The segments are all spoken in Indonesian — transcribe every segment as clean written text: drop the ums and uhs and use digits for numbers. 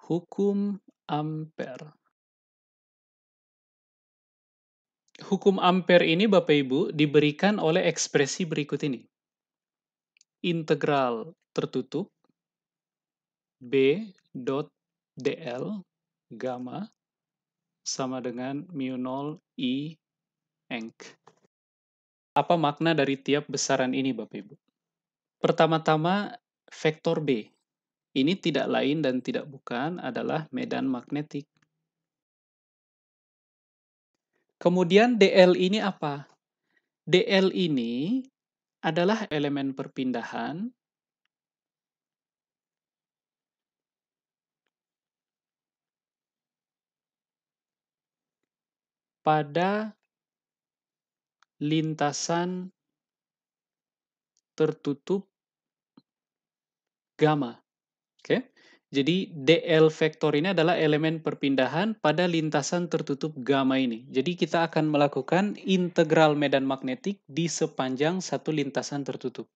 Hukum Ampere. Hukum Ampere ini Bapak Ibu diberikan oleh ekspresi berikut ini. Integral tertutup B dot dl gamma sama dengan mu 0 I Enc. Apa makna dari tiap besaran ini Bapak Ibu? Pertama-tama vektor B. Ini tidak lain dan tidak bukan adalah medan magnetik. Kemudian dl ini apa? dl ini adalah elemen perpindahan pada lintasan tertutup gamma. Oke. Jadi dl vektor ini adalah elemen perpindahan pada lintasan tertutup gamma ini. Jadi kita akan melakukan integral medan magnetik di sepanjang satu lintasan tertutup.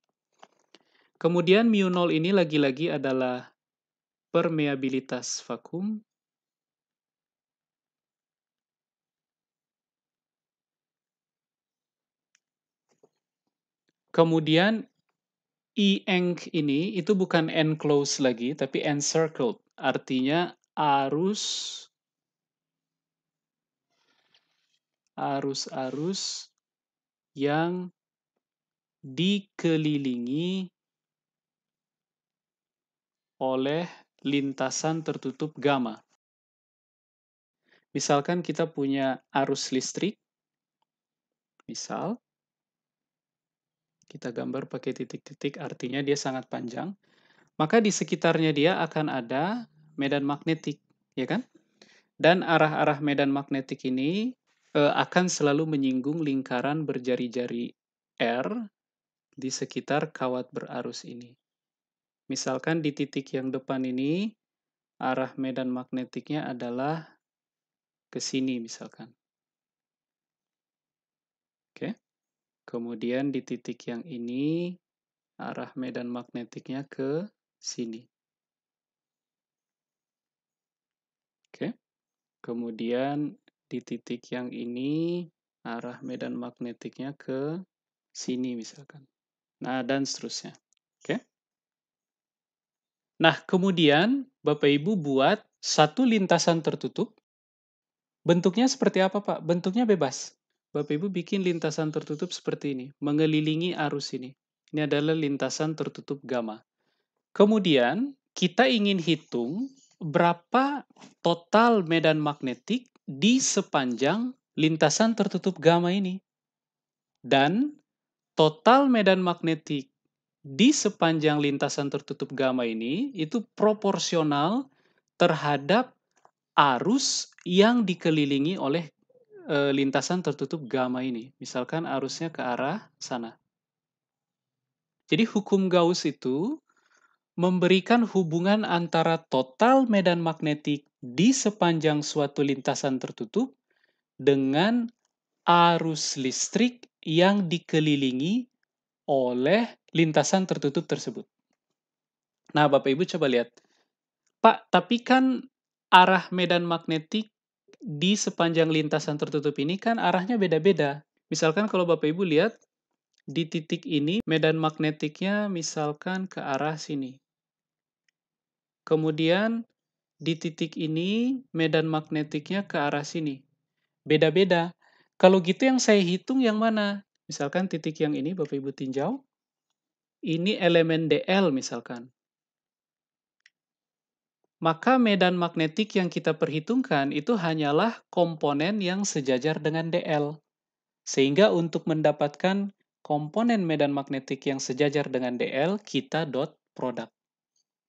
Kemudian mu 0 ini lagi-lagi adalah permeabilitas vakum. Kemudian I Enc ini itu bukan enclosed lagi, tapi encircled. Artinya arus yang dikelilingi oleh lintasan tertutup gamma. Misalkan kita punya arus listrik, misal, kita gambar pakai titik-titik, artinya dia sangat panjang, maka di sekitarnya dia akan ada medan magnetik, ya kan? Dan arah-arah medan magnetik ini akan selalu menyinggung lingkaran berjari-jari R di sekitar kawat berarus ini. Misalkan di titik yang depan ini, arah medan magnetiknya adalah ke sini misalkan. Oke. Kemudian di titik yang ini, arah medan magnetiknya ke sini. Oke. Kemudian di titik yang ini, arah medan magnetiknya ke sini misalkan. Nah, dan seterusnya. Oke. Nah, kemudian Bapak Ibu buat satu lintasan tertutup. Bentuknya seperti apa, Pak? Bentuknya bebas. Bapak Ibu bikin lintasan tertutup seperti ini, mengelilingi arus ini. Ini adalah lintasan tertutup gamma. Kemudian, kita ingin hitung berapa total medan magnetik di sepanjang lintasan tertutup gamma ini. Dan total medan magnetik di sepanjang lintasan tertutup gamma ini itu proporsional terhadap arus yang dikelilingi oleh lintasan tertutup gamma ini. Misalkan arusnya ke arah sana. Jadi hukum Gauss itu memberikan hubungan antara total medan magnetik di sepanjang suatu lintasan tertutup dengan arus listrik yang dikelilingi oleh lintasan tertutup tersebut. Nah, Bapak Ibu coba lihat. Pak, tapi kan arah medan magnetik di sepanjang lintasan tertutup ini kan arahnya beda-beda. Misalkan kalau Bapak Ibu lihat, di titik ini medan magnetiknya misalkan ke arah sini. Kemudian di titik ini medan magnetiknya ke arah sini. Beda-beda. Kalau gitu yang saya hitung yang mana? Misalkan titik yang ini Bapak Ibu tinjau. Ini elemen dl misalkan. Maka medan magnetik yang kita perhitungkan itu hanyalah komponen yang sejajar dengan dl. Sehingga untuk mendapatkan komponen medan magnetik yang sejajar dengan dl, kita dot produk.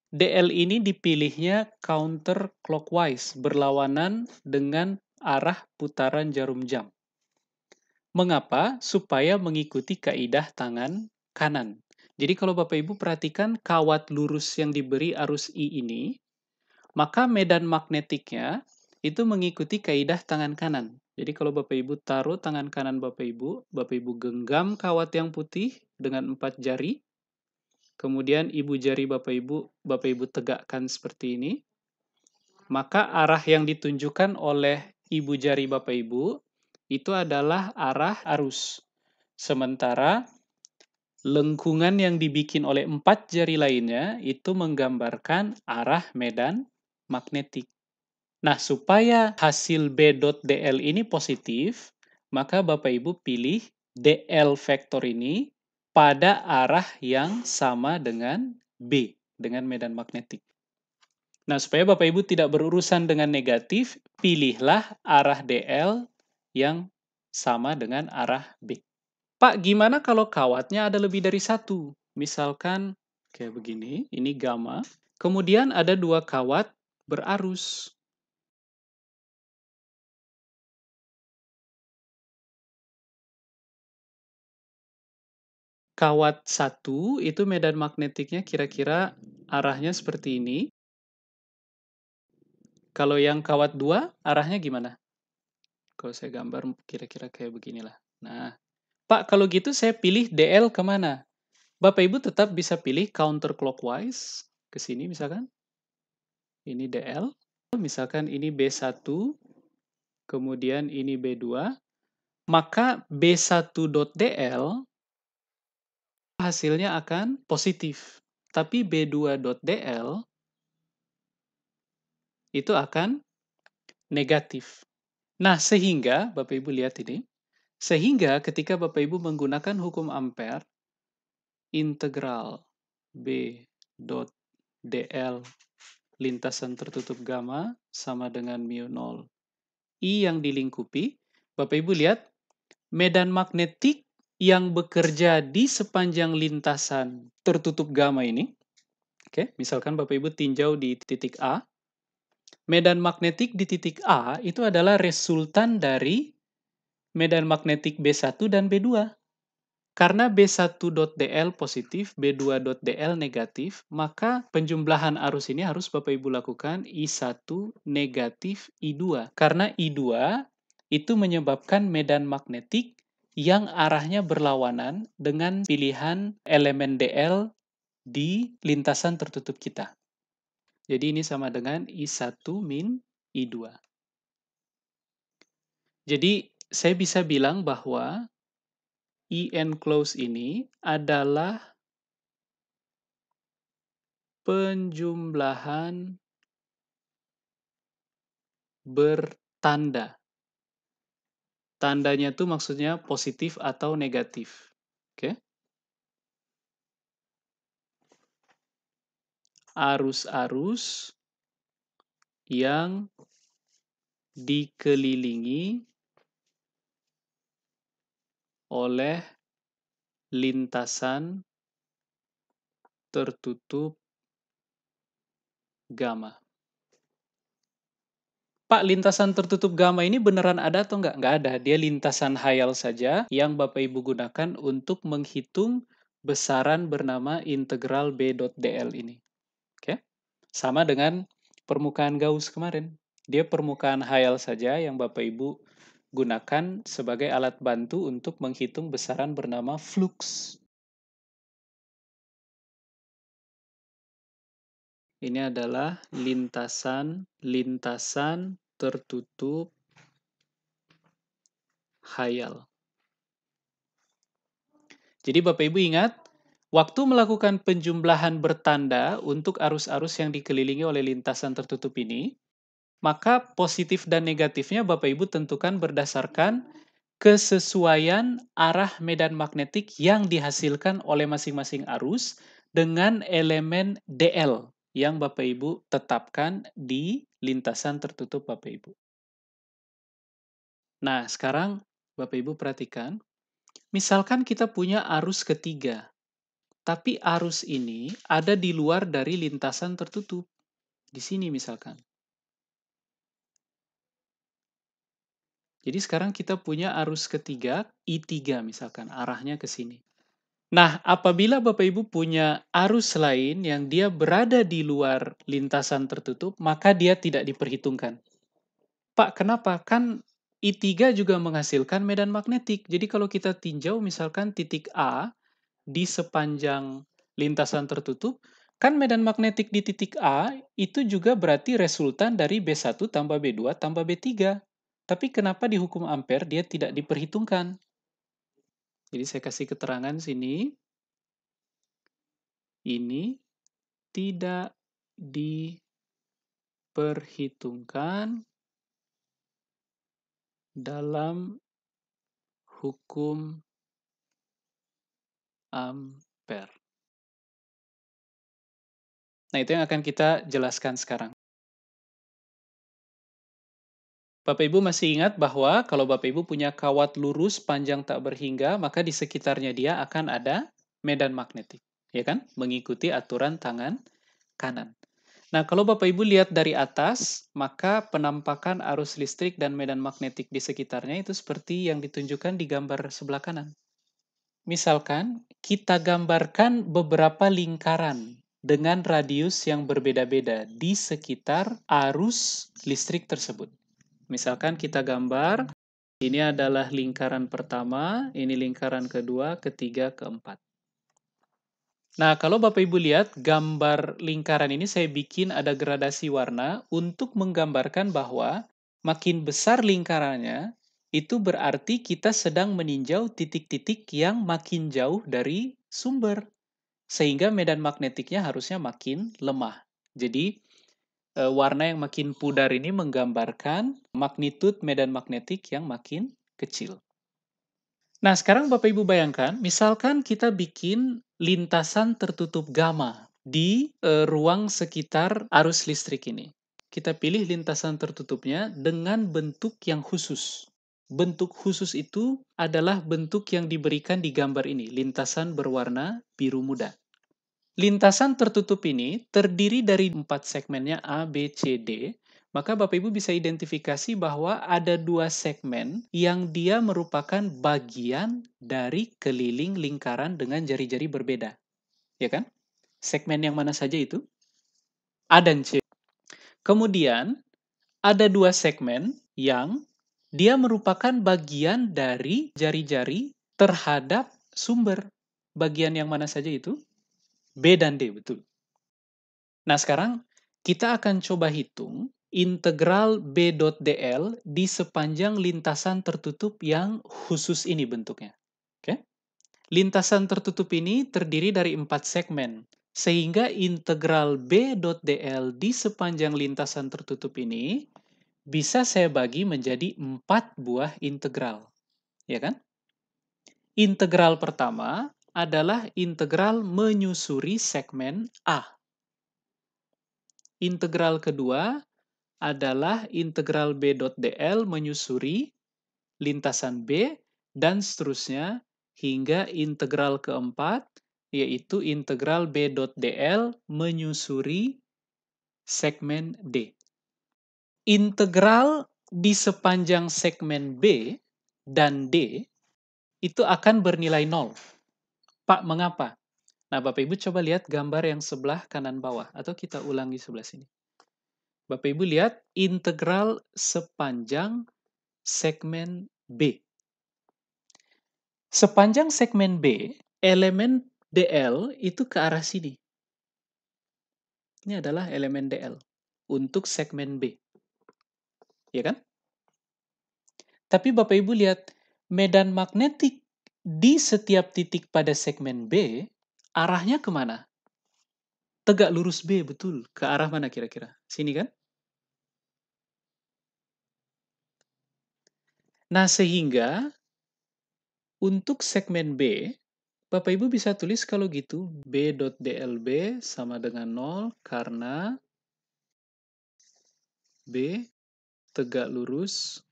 dl ini dipilihnya counterclockwise, berlawanan dengan arah putaran jarum jam. Mengapa? Supaya mengikuti kaidah tangan kanan. Jadi kalau Bapak Ibu perhatikan kawat lurus yang diberi arus I ini, maka medan magnetiknya itu mengikuti kaidah tangan kanan. Jadi kalau Bapak Ibu taruh tangan kanan Bapak Ibu genggam kawat yang putih dengan 4 jari, kemudian ibu jari Bapak Ibu tegakkan seperti ini. maka arah yang ditunjukkan oleh ibu jari Bapak Ibu itu adalah arah arus. Sementara lengkungan yang dibikin oleh 4 jari lainnya itu menggambarkan arah medan magnetik. Nah, supaya hasil B.dl ini positif, maka Bapak Ibu pilih dl vektor ini pada arah yang sama dengan B, dengan medan magnetik. Nah, supaya Bapak Ibu tidak berurusan dengan negatif, pilihlah arah dl yang sama dengan arah B. Pak, gimana kalau kawatnya ada lebih dari satu? Misalkan kayak begini, ini gamma. Kemudian ada 2 kawat berarus. Kawat 1 itu medan magnetiknya kira-kira arahnya seperti ini. Kalau yang kawat 2 arahnya gimana? Kalau saya gambar kira-kira kayak beginilah. Nah, Pak, kalau gitu saya pilih DL kemana? Bapak Ibu tetap bisa pilih counterclockwise ke sini misalkan. Ini DL. Misalkan ini B1, kemudian ini B2. Maka B1.dl hasilnya akan positif. Tapi B2.dl itu akan negatif. Nah, sehingga, Bapak Ibu lihat ini, sehingga ketika Bapak Ibu menggunakan hukum Ampere, integral B.dl lintasan tertutup gamma sama dengan mu 0 I yang dilingkupi, Bapak Ibu lihat, medan magnetik yang bekerja di sepanjang lintasan tertutup gamma ini, oke, misalkan Bapak Ibu tinjau di titik A, medan magnetik di titik A itu adalah resultan dari medan magnetik B1 dan B2. Karena B1.dl positif, B2.dl negatif, maka penjumlahan arus ini harus Bapak Ibu lakukan I1 negatif I2. Karena I2 itu menyebabkan medan magnetik yang arahnya berlawanan dengan pilihan elemen dl di lintasan tertutup kita. Jadi ini sama dengan I1 min I2. Jadi saya bisa bilang bahwa I enclosed ini adalah penjumlahan bertanda. Tandanya itu maksudnya positif atau negatif. Oke. Arus-arus yang dikelilingi oleh lintasan tertutup gamma. Pak, lintasan tertutup gamma ini beneran ada atau enggak? Enggak ada. Dia lintasan khayal saja yang Bapak Ibu gunakan untuk menghitung besaran bernama integral B.dl ini. Oke? Sama dengan permukaan Gauss kemarin. Dia permukaan khayal saja yang Bapak Ibu gunakan sebagai alat bantu untuk menghitung besaran bernama flux. Ini adalah lintasan tertutup khayal. Jadi Bapak Ibu ingat, waktu melakukan penjumlahan bertanda untuk arus-arus yang dikelilingi oleh lintasan tertutup ini, maka positif dan negatifnya Bapak Ibu tentukan berdasarkan kesesuaian arah medan magnetik yang dihasilkan oleh masing-masing arus dengan elemen dl yang Bapak Ibu tetapkan di lintasan tertutup Bapak Ibu. Nah, sekarang Bapak Ibu perhatikan, misalkan kita punya arus ketiga, tapi arus ini ada di luar dari lintasan tertutup. Di sini misalkan. Jadi sekarang kita punya arus ketiga, I3 misalkan, arahnya ke sini. Nah, apabila Bapak Ibu punya arus lain yang dia berada di luar lintasan tertutup, maka dia tidak diperhitungkan. Pak, kenapa? Kan I3 juga menghasilkan medan magnetik. Jadi kalau kita tinjau misalkan titik A di sepanjang lintasan tertutup, Kan medan magnetik di titik A itu juga berarti resultan dari B1 tambah B2 tambah B3. Tapi kenapa di hukum ampere dia tidak diperhitungkan? Jadi saya kasih keterangan sini, ini tidak diperhitungkan dalam hukum ampere. Nah, itu yang akan kita jelaskan sekarang. Bapak Ibu masih ingat bahwa kalau Bapak Ibu punya kawat lurus panjang tak berhingga, maka di sekitarnya dia akan ada medan magnetik, ya kan? Mengikuti aturan tangan kanan. Nah, kalau Bapak Ibu lihat dari atas, maka penampakan arus listrik dan medan magnetik di sekitarnya itu seperti yang ditunjukkan di gambar sebelah kanan. Misalkan kita gambarkan beberapa lingkaran dengan radius yang berbeda-beda di sekitar arus listrik tersebut. Misalkan kita gambar, ini adalah lingkaran pertama, ini lingkaran kedua, ketiga, keempat. Nah, kalau Bapak Ibu lihat gambar lingkaran ini saya bikin ada gradasi warna untuk menggambarkan bahwa makin besar lingkarannya, itu berarti kita sedang meninjau titik-titik yang makin jauh dari sumber. Sehingga medan magnetiknya harusnya makin lemah. Jadi, warna yang makin pudar ini menggambarkan magnitud medan magnetik yang makin kecil. Nah, sekarang Bapak Ibu bayangkan, misalkan kita bikin lintasan tertutup gamma di ruang sekitar arus listrik ini. Kita pilih lintasan tertutupnya dengan bentuk yang khusus. Bentuk khusus itu adalah bentuk yang diberikan di gambar ini, lintasan berwarna biru muda. Lintasan tertutup ini terdiri dari 4 segmennya A, B, C, D. Maka Bapak Ibu bisa identifikasi bahwa ada 2 segmen yang dia merupakan bagian dari keliling lingkaran dengan jari-jari berbeda. Ya kan? Segmen yang mana saja itu? A dan C. Kemudian, ada 2 segmen yang dia merupakan bagian dari jari-jari terhadap sumber. Bagian yang mana saja itu? B dan D, betul. Nah, sekarang kita akan coba hitung integral B.dl di sepanjang lintasan tertutup yang khusus ini bentuknya. Oke? Lintasan tertutup ini terdiri dari 4 segmen, sehingga integral B.dl di sepanjang lintasan tertutup ini bisa saya bagi menjadi 4 buah integral. Ya kan? Integral pertama adalah integral menyusuri segmen A. Integral kedua adalah integral B.dl menyusuri lintasan B dan seterusnya hingga integral keempat, yaitu integral B.dl menyusuri segmen D. Integral di sepanjang segmen B dan D itu akan bernilai 0. Pak, mengapa? Nah, Bapak Ibu coba lihat gambar yang sebelah kanan bawah, atau kita ulangi sebelah sini. Bapak Ibu lihat integral sepanjang segmen B. Sepanjang segmen B, elemen DL itu ke arah sini. Ini adalah elemen DL untuk segmen B. Ya kan? Tapi Bapak Ibu lihat, medan magnetik di setiap titik pada segmen B, arahnya kemana? Tegak lurus B, betul. Ke arah mana kira-kira? Sini kan? Nah, sehingga untuk segmen B, Bapak Ibu bisa tulis kalau gitu, B.dlb sama dengan 0 karena B tegak lurus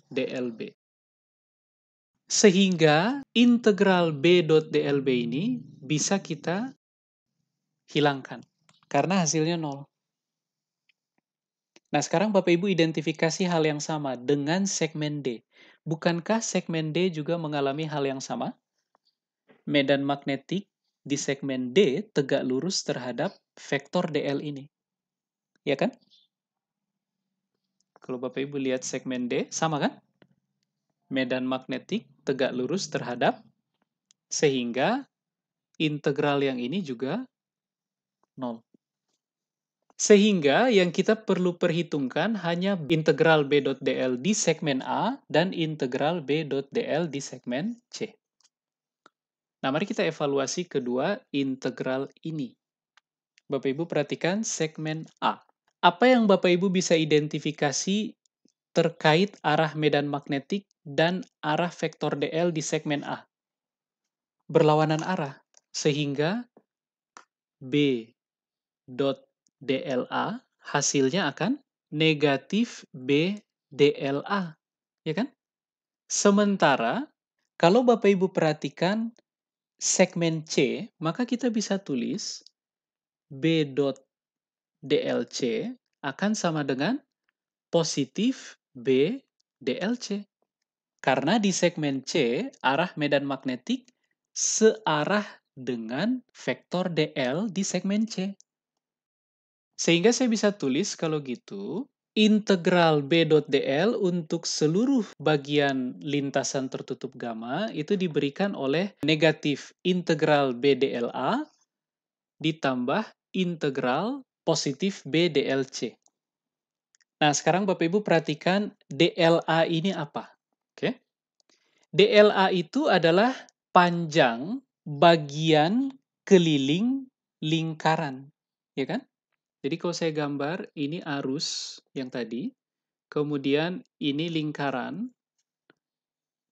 DLB. Sehingga integral B.dlb ini bisa kita hilangkan. Karena hasilnya 0. Nah, sekarang Bapak Ibu identifikasi hal yang sama dengan segmen D. Bukankah segmen D juga mengalami hal yang sama? Medan magnetik di segmen D tegak lurus terhadap vektor DL ini. Ya kan? Kalau Bapak Ibu lihat segmen D, sama kan? Medan magnetik tegak lurus terhadap, sehingga integral yang ini juga 0. Sehingga yang kita perlu perhitungkan hanya integral B.dl di segmen A dan integral B.dl di segmen C. Nah, mari kita evaluasi kedua integral ini. Bapak Ibu perhatikan segmen A. Apa yang Bapak Ibu bisa identifikasi terkait arah medan magnetik dan arah vektor dl di segmen A? Berlawanan arah, sehingga B dot DLA hasilnya akan negatif B DLA, ya kan? Sementara kalau Bapak Ibu perhatikan segmen C, maka kita bisa tulis B dot DLC akan sama dengan positif B DLC. Karena di segmen C, arah medan magnetik searah dengan vektor DL di segmen C. Sehingga saya bisa tulis kalau gitu, integral B.dl untuk seluruh bagian lintasan tertutup gamma itu diberikan oleh negatif integral B.dLA ditambah integral positif B.dlC. Nah, sekarang Bapak Ibu perhatikan DLA ini apa? Oke. DLA itu adalah panjang bagian keliling lingkaran, ya kan? Jadi kalau saya gambar, ini arus yang tadi, kemudian ini lingkaran,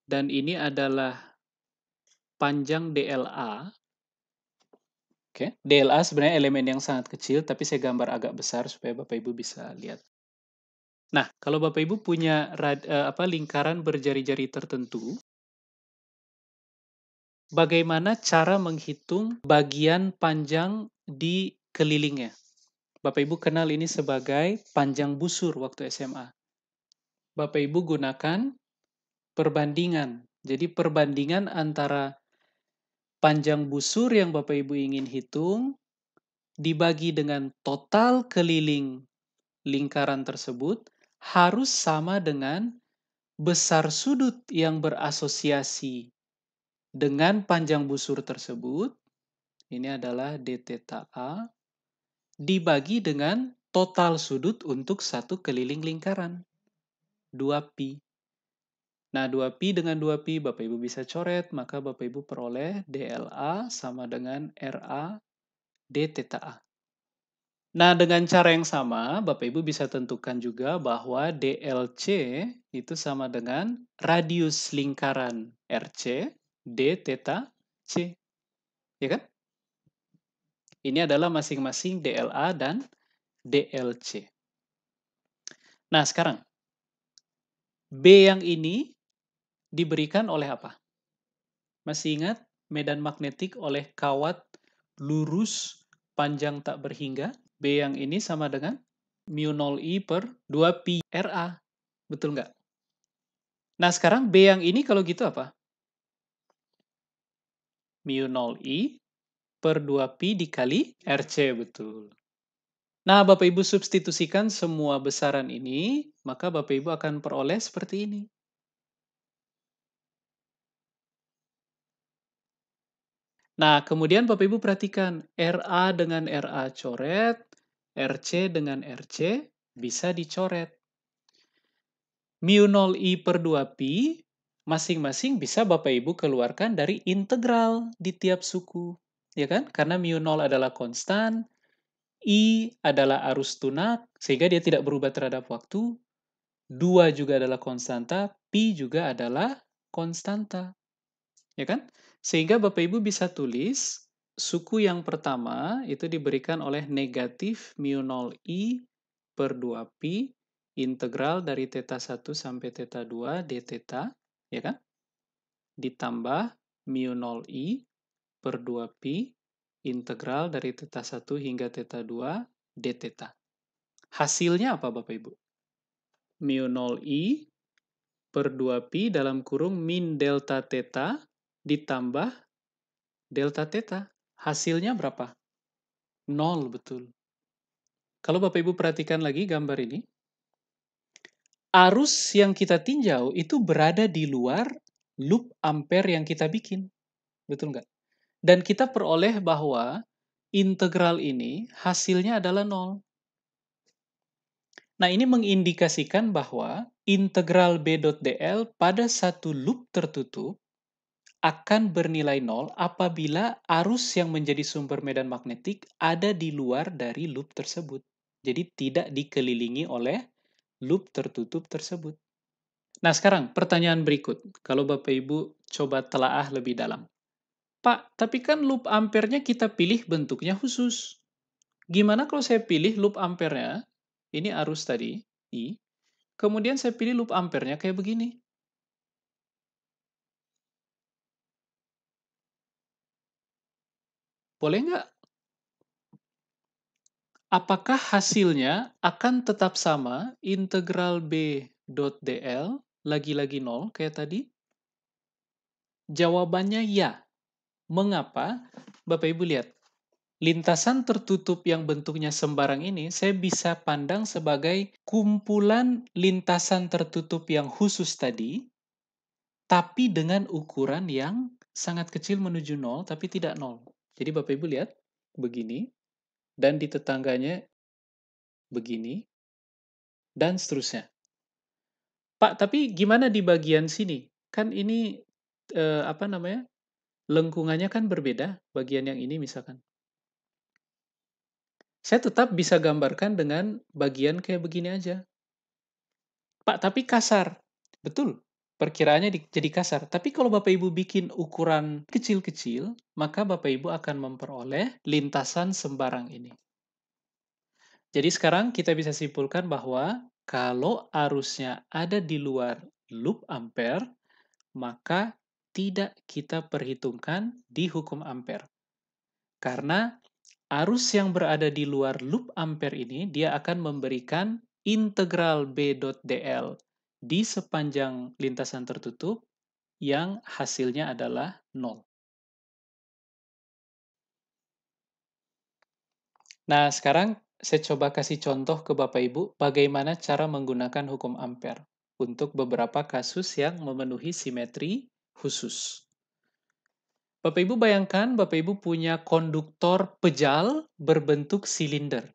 dan ini adalah panjang DLA. Oke, DLA sebenarnya elemen yang sangat kecil, tapi saya gambar agak besar supaya Bapak Ibu bisa lihat. Nah, kalau Bapak Ibu punya lingkaran berjari-jari tertentu, bagaimana cara menghitung bagian panjang di kelilingnya? Bapak Ibu kenal ini sebagai panjang busur waktu SMA. Bapak Ibu gunakan perbandingan. Jadi perbandingan antara panjang busur yang Bapak Ibu ingin hitung dibagi dengan total keliling lingkaran tersebut harus sama dengan besar sudut yang berasosiasi dengan panjang busur tersebut. Ini adalah d theta A dibagi dengan total sudut untuk satu keliling lingkaran, 2pi. Nah, 2pi dengan 2pi Bapak Ibu bisa coret, maka Bapak Ibu peroleh DLA sama dengan RA d theta A. Nah, dengan cara yang sama, Bapak Ibu bisa tentukan juga bahwa DLC itu sama dengan radius lingkaran RC d theta C. Ya kan? Ini adalah masing-masing DLA dan DLC. Nah, sekarang B yang ini diberikan oleh apa? Masih ingat medan magnetik oleh kawat lurus panjang tak berhingga? B yang ini sama dengan mu0I per 2pi RA. Betul nggak? Nah, sekarang B yang ini kalau gitu apa? Mu0I per 2pi dikali RC, betul. Nah, Bapak Ibu substitusikan semua besaran ini, maka Bapak Ibu akan peroleh seperti ini. Nah, kemudian Bapak Ibu perhatikan, RA dengan RA coret, RC dengan RC bisa dicoret. Mu0I per 2pi masing-masing bisa Bapak Ibu keluarkan dari integral di tiap suku. Ya kan? Karena mu0 adalah konstan, I adalah arus tunak, sehingga dia tidak berubah terhadap waktu. 2 juga adalah konstanta, pi juga adalah konstanta. Ya kan? Sehingga Bapak Ibu bisa tulis, suku yang pertama itu diberikan oleh negatif mu0I per 2pi integral dari theta 1 sampai theta 2 d theta, ya kan? Ditambah mu0I per 2pi integral dari theta 1 hingga theta 2 d theta. Hasilnya apa Bapak Ibu? Mu0I per 2pi dalam kurung min delta theta ditambah delta theta. Hasilnya berapa? 0, betul. Kalau Bapak Ibu perhatikan lagi gambar ini, arus yang kita tinjau itu berada di luar loop ampere yang kita bikin. Betul nggak? Dan kita peroleh bahwa integral ini hasilnya adalah nol. Nah, ini mengindikasikan bahwa integral B.dl pada satu loop tertutup akan bernilai nol apabila arus yang menjadi sumber medan magnetik ada di luar dari loop tersebut. Jadi tidak dikelilingi oleh loop tertutup tersebut. Nah, sekarang pertanyaan berikut. Kalau Bapak Ibu coba telaah lebih dalam. Pak, tapi kan loop ampernya kita pilih bentuknya khusus. Gimana kalau saya pilih loop ampernya, ini arus tadi, I, kemudian saya pilih loop ampernya kayak begini. Boleh nggak? Apakah hasilnya akan tetap sama, integral B.dl, lagi-lagi nol kayak tadi? Jawabannya ya. Mengapa? Bapak Ibu lihat, lintasan tertutup yang bentuknya sembarang ini, saya bisa pandang sebagai kumpulan lintasan tertutup yang khusus tadi, tapi dengan ukuran yang sangat kecil menuju nol, tapi tidak nol. Jadi Bapak Ibu lihat, begini, dan di tetangganya begini, dan seterusnya. Pak, tapi gimana di bagian sini? Kan ini, apa namanya, lengkungannya kan berbeda, bagian yang ini misalkan. Saya tetap bisa gambarkan dengan bagian kayak begini aja. Pak, tapi kasar. Betul, perkiraannya jadi kasar. Tapi kalau Bapak Ibu bikin ukuran kecil-kecil, maka Bapak Ibu akan memperoleh lintasan sembarang ini. Jadi sekarang kita bisa simpulkan bahwa kalau arusnya ada di luar loop ampere, maka tidak kita perhitungkan di hukum ampere. Karena arus yang berada di luar loop ampere ini, dia akan memberikan integral B.dl di sepanjang lintasan tertutup yang hasilnya adalah nol. Nah, sekarang saya coba kasih contoh ke Bapak Ibu bagaimana cara menggunakan hukum ampere untuk beberapa kasus yang memenuhi simetri khusus. Bapak Ibu bayangkan Bapak Ibu punya konduktor pejal berbentuk silinder.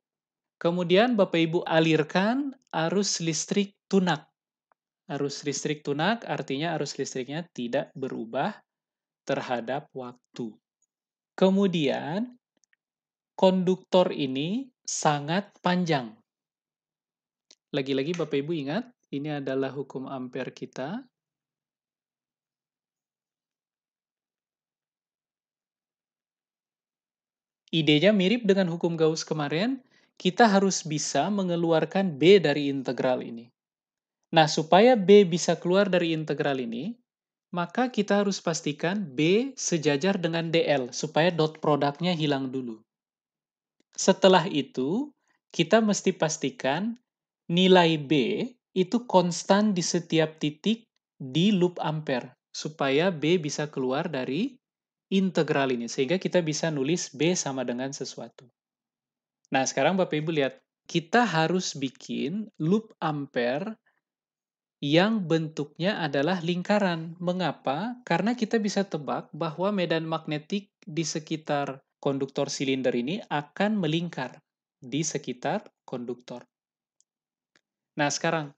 Kemudian Bapak Ibu alirkan arus listrik tunak. Arus listrik tunak artinya arus listriknya tidak berubah terhadap waktu. Kemudian konduktor ini sangat panjang. Lagi-lagi Bapak Ibu ingat, ini adalah hukum ampere kita. Idenya mirip dengan hukum Gauss kemarin, kita harus bisa mengeluarkan B dari integral ini. Nah, supaya B bisa keluar dari integral ini, maka kita harus pastikan B sejajar dengan DL, supaya dot produknya hilang dulu. Setelah itu, kita mesti pastikan nilai B itu konstan di setiap titik di loop ampere, supaya B bisa keluar dari integral ini, sehingga kita bisa nulis B sama dengan sesuatu. Nah, sekarang Bapak Ibu lihat, kita harus bikin loop ampere yang bentuknya adalah lingkaran. Mengapa? Karena kita bisa tebak bahwa medan magnetik di sekitar konduktor silinder ini akan melingkar di sekitar konduktor. Nah, sekarang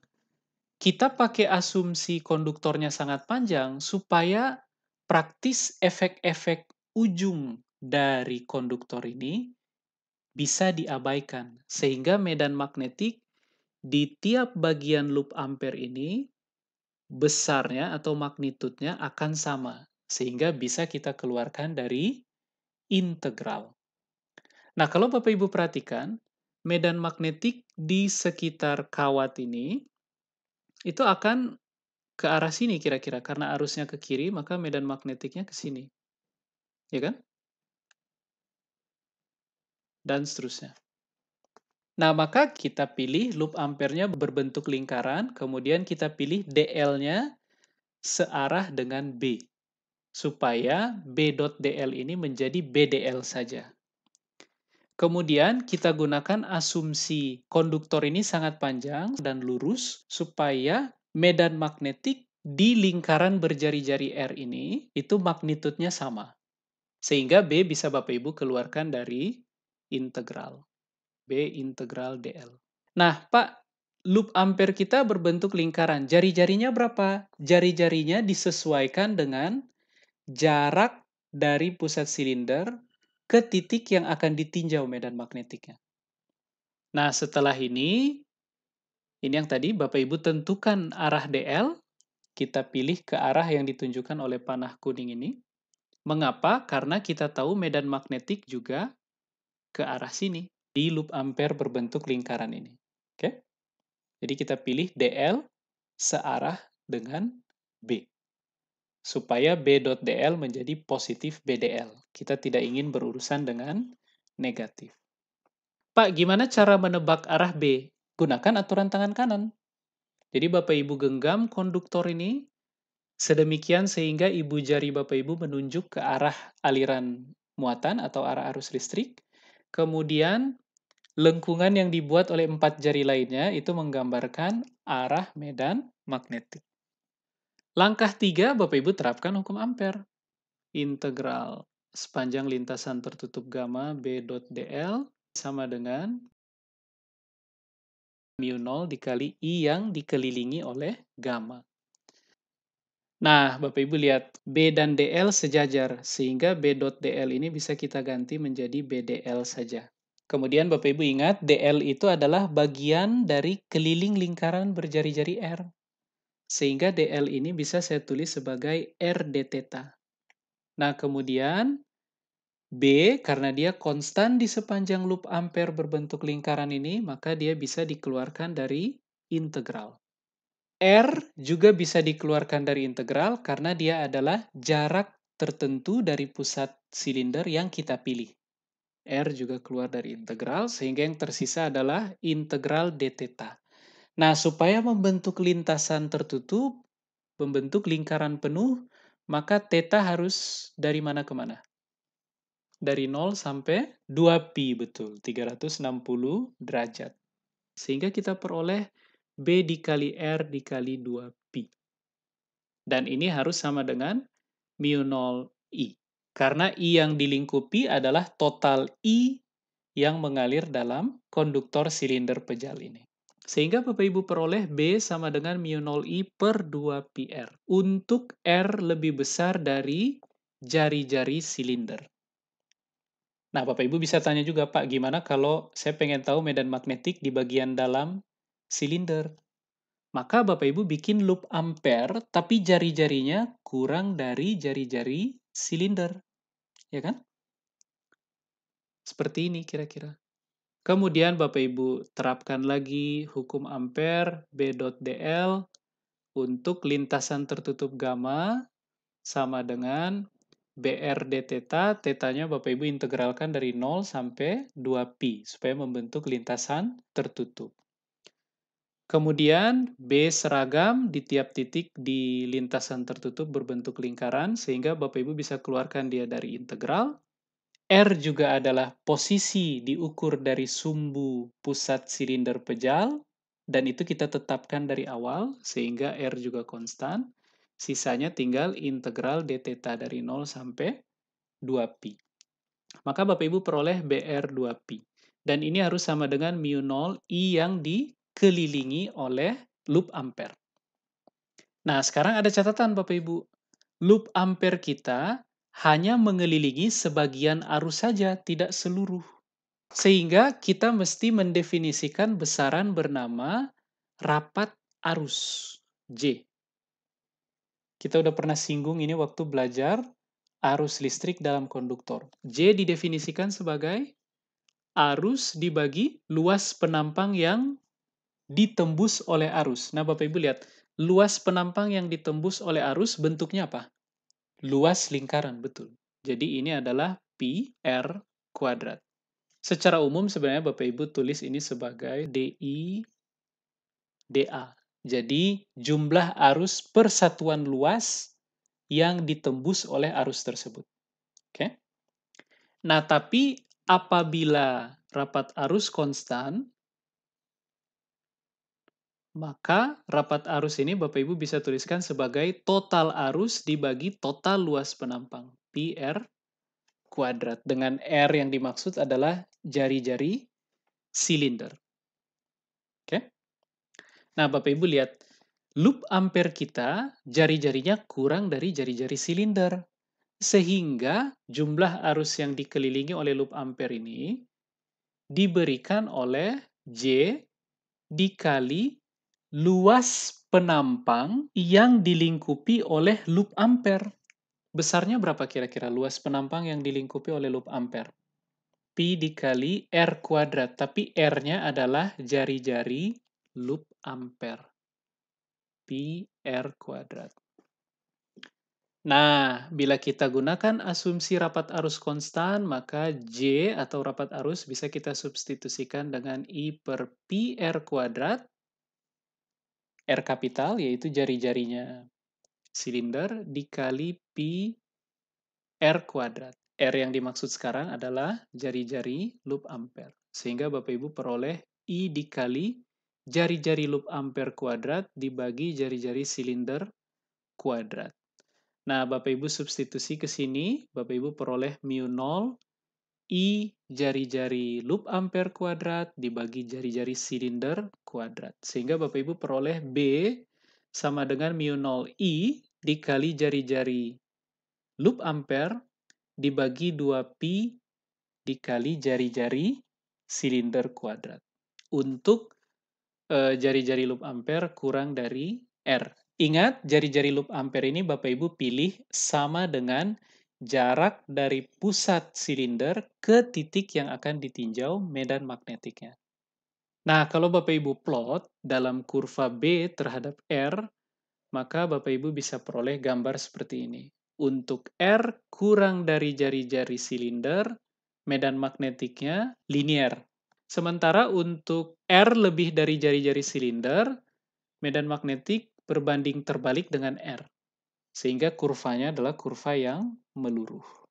kita pakai asumsi konduktornya sangat panjang supaya praktis efek-efek ujung dari konduktor ini bisa diabaikan. Sehingga medan magnetik di tiap bagian loop ampere ini besarnya atau magnitudenya akan sama, sehingga bisa kita keluarkan dari integral. Nah, kalau Bapak Ibu perhatikan, medan magnetik di sekitar kawat ini, itu akan ke arah sini kira-kira, karena arusnya ke kiri, maka medan magnetiknya ke sini. Ya kan? Dan seterusnya. Nah, maka kita pilih loop ampernya berbentuk lingkaran, kemudian kita pilih DL-nya searah dengan B. Supaya B.dl ini menjadi BDL saja. Kemudian kita gunakan asumsi konduktor ini sangat panjang dan lurus supaya medan magnetik di lingkaran berjari-jari R ini itu magnitudenya sama. Sehingga B bisa Bapak Ibu keluarkan dari integral. B integral DL. Nah, Pak, loop ampere kita berbentuk lingkaran. Jari-jarinya berapa? Jari-jarinya disesuaikan dengan jarak dari pusat silinder ke titik yang akan ditinjau medan magnetiknya. Nah, setelah ini yang tadi Bapak Ibu tentukan arah DL, kita pilih ke arah yang ditunjukkan oleh panah kuning ini. Mengapa? Karena kita tahu medan magnetik juga ke arah sini, di loop ampere berbentuk lingkaran ini. Oke? Jadi kita pilih DL searah dengan B. Supaya B.dl menjadi positif BDL. Kita tidak ingin berurusan dengan negatif. Pak, gimana cara menebak arah B? Gunakan aturan tangan kanan. Jadi Bapak Ibu genggam konduktor ini sedemikian sehingga ibu jari Bapak Ibu menunjuk ke arah aliran muatan atau arah arus listrik. Kemudian lengkungan yang dibuat oleh 4 jari lainnya itu menggambarkan arah medan magnetik. Langkah 3, Bapak Ibu terapkan hukum ampere. Integral sepanjang lintasan tertutup gamma B.dl sama dengan mu 0 dikali I yang dikelilingi oleh gamma. Nah, Bapak Ibu lihat, B dan DL sejajar, sehingga B.dl ini bisa kita ganti menjadi BDL saja. Kemudian Bapak Ibu ingat, DL itu adalah bagian dari keliling lingkaran berjari-jari R. Sehingga DL ini bisa saya tulis sebagai R d theta. Nah, kemudian B, karena dia konstan di sepanjang loop ampere berbentuk lingkaran ini, maka dia bisa dikeluarkan dari integral. R juga bisa dikeluarkan dari integral karena dia adalah jarak tertentu dari pusat silinder yang kita pilih. R juga keluar dari integral, sehingga yang tersisa adalah integral d theta. Nah, supaya membentuk lintasan tertutup, membentuk lingkaran penuh, maka theta harus dari mana ke mana? Dari 0 sampai 2pi, betul, 360 derajat. Sehingga kita peroleh B dikali R dikali 2pi. Dan ini harus sama dengan mu 0 I. Karena I yang dilingkupi adalah total I yang mengalir dalam konduktor silinder pejal ini. Sehingga Bapak Ibu peroleh B sama dengan mu 0 I per 2pi R. Untuk R lebih besar dari jari-jari silinder. Nah, Bapak Ibu bisa tanya juga, Pak, gimana kalau saya pengen tahu medan magnetik di bagian dalam silinder? Maka Bapak Ibu bikin loop ampere, tapi jari-jarinya kurang dari jari-jari silinder. Ya kan? Seperti ini kira-kira. Kemudian Bapak Ibu terapkan lagi hukum ampere B.dl untuk lintasan tertutup gamma sama dengan BR d theta, tetanya Bapak Ibu integralkan dari 0 sampai 2pi, supaya membentuk lintasan tertutup. Kemudian B seragam di tiap titik di lintasan tertutup berbentuk lingkaran, sehingga Bapak Ibu bisa keluarkan dia dari integral. R juga adalah posisi diukur dari sumbu pusat silinder pejal, dan itu kita tetapkan dari awal, sehingga R juga konstan. Sisanya tinggal integral d theta dari 0 sampai 2pi. Maka Bapak Ibu peroleh BR 2pi. Dan ini harus sama dengan mu 0 I yang dikelilingi oleh loop ampere. Nah, sekarang ada catatan Bapak Ibu. Loop ampere kita hanya mengelilingi sebagian arus saja, tidak seluruh. Sehingga kita mesti mendefinisikan besaran bernama rapat arus, J. Kita udah pernah singgung ini waktu belajar arus listrik dalam konduktor. J didefinisikan sebagai arus dibagi luas penampang yang ditembus oleh arus. Nah, Bapak Ibu lihat, luas penampang yang ditembus oleh arus bentuknya apa? Luas lingkaran, betul. Jadi ini adalah pi r kuadrat. Secara umum sebenarnya Bapak Ibu tulis ini sebagai DI dA. Jadi jumlah arus per satuan luas yang ditembus oleh arus tersebut. Oke? Nah, tapi apabila rapat arus konstan, maka rapat arus ini Bapak Ibu bisa tuliskan sebagai total arus dibagi total luas penampang, PR kuadrat. Dengan R yang dimaksud adalah jari-jari silinder. Oke? Nah, Bapak Ibu lihat, loop ampere kita jari-jarinya kurang dari jari-jari silinder. Sehingga jumlah arus yang dikelilingi oleh loop ampere ini diberikan oleh J dikali luas penampang yang dilingkupi oleh loop ampere. Besarnya berapa kira-kira luas penampang yang dilingkupi oleh loop ampere? Pi dikali R kuadrat, tapi R-nya adalah jari-jari loop ampere. Pi R kuadrat. Nah, bila kita gunakan asumsi rapat arus konstan, maka J atau rapat arus bisa kita substitusikan dengan I per Pi R kuadrat. R kapital yaitu jari-jarinya silinder dikali Pi R kuadrat. R yang dimaksud sekarang adalah jari-jari loop ampere. Sehingga Bapak Ibu peroleh I dikali jari-jari loop ampere kuadrat dibagi jari-jari silinder kuadrat. Nah, Bapak Ibu substitusi ke sini, Bapak Ibu peroleh mu 0 I jari-jari loop ampere kuadrat dibagi jari-jari silinder kuadrat. Sehingga Bapak Ibu peroleh B sama dengan mu 0 I dikali jari-jari loop ampere dibagi 2pi dikali jari-jari silinder kuadrat. Untuk jari-jari loop ampere kurang dari R. Ingat, jari-jari loop ampere ini Bapak Ibu pilih sama dengan jarak dari pusat silinder ke titik yang akan ditinjau medan magnetiknya. Nah, kalau Bapak Ibu plot dalam kurva B terhadap R, maka Bapak Ibu bisa peroleh gambar seperti ini. Untuk R kurang dari jari-jari silinder, medan magnetiknya linier. Sementara untuk R lebih dari jari-jari silinder, medan magnetik berbanding terbalik dengan R. Sehingga kurvanya adalah kurva yang meluruh.